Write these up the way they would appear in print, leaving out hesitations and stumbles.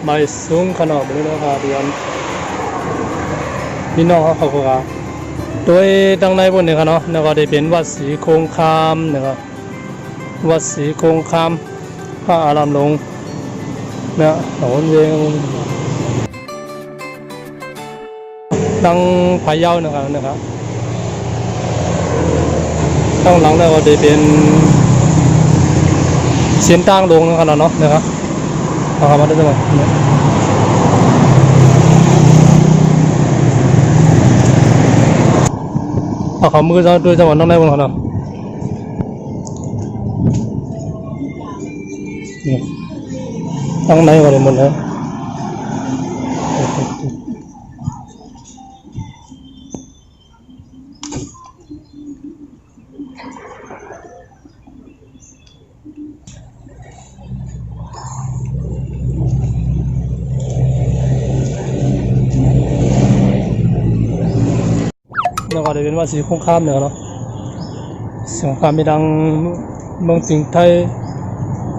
ไม่สูงขนาดนี้นะครับพี่น้องเขาก็โดยดังในบนนี้ครับเนาะแล้วก็ได้เป็นวัดศรีโคงคามนะครับวัดศรีโคงคามพระอารามหลวงนะหลวงเวียงดังพะเยานะครับตั้งหลังแล้วก็ได้เป็นเส้นตั้งลงนะครับเนาะเอาเข้ามาได้ด้วยเอาเขามือด้วยจังหวะต้องได้บนเขาเนาะตั้งไหนก็ได้หมดเลยแล้วก็ได้เป็นว่าสีคงคามเนี่ยเนาะสีคงคามมีดังเมืองสิงห์ไทย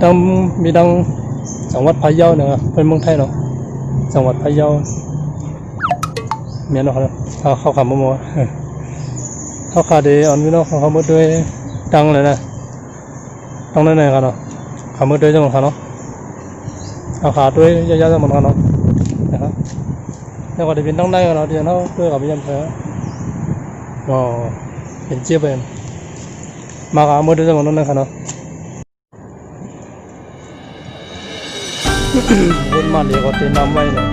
ดังมีดังจังหวัดพะเยาเนี่ยเป็นเมืองไทยเนาะจังหวัดพะเยาเมียนเนาะเขาขำมัวเขาขาดีอ่อนพี่น้องเขาเมื่อด้วยดังเลยนะดังได้ไหนกันเนาะเขาเมื่อด้วยจังหวัดเขาเนาะเขาขาด้วยเยอะๆจังหวัดเขาเนาะนะครับแล้วก็ได้เป็นดังได้กันเนาะเดี๋ยวเขาด้วยกับพี่ยันเถอะอ๋อเป็นเจี๊ยบเองมาขาเมื่อด้วยจังหวัดนั้นนะครับเนาะบนมาเดี๋ยวก็เต็มน้ำไว้เลย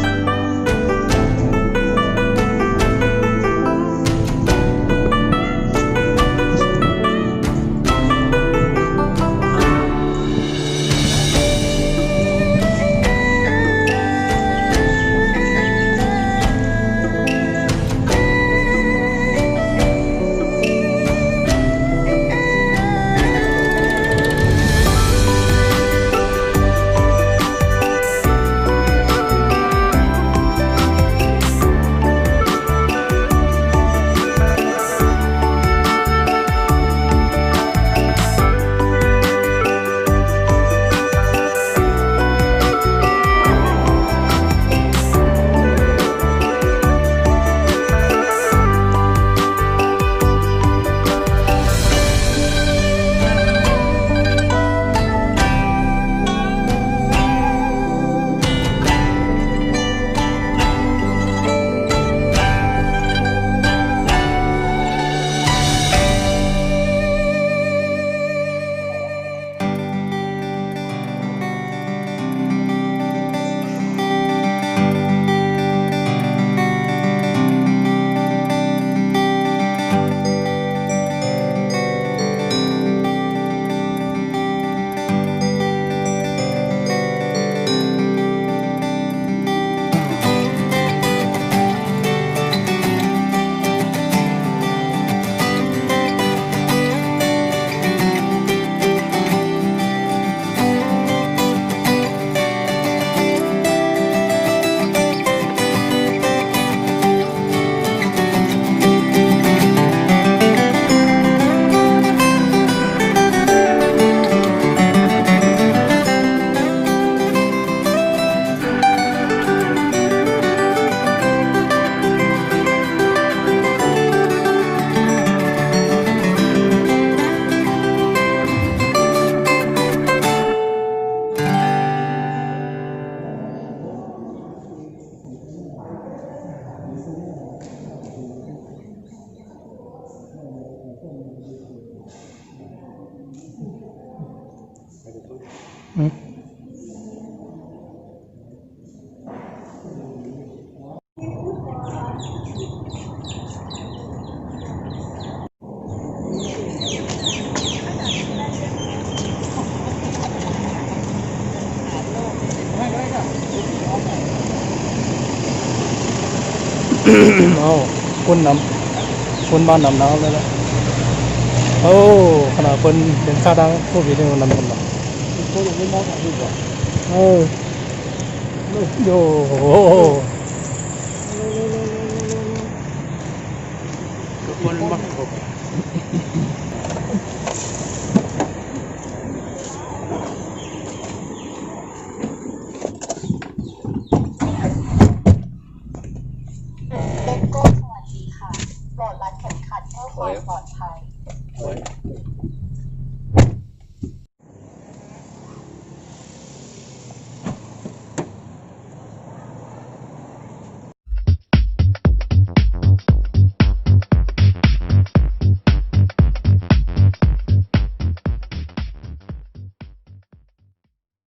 เอาคนบ้านนำน้ำเลยนะโอ้ขนาดคนเป็นข้าดังพวกพี่เนี่ยนำคนละคนไม่มองอะไรดีกว่าโย่โอ้คนบ้าน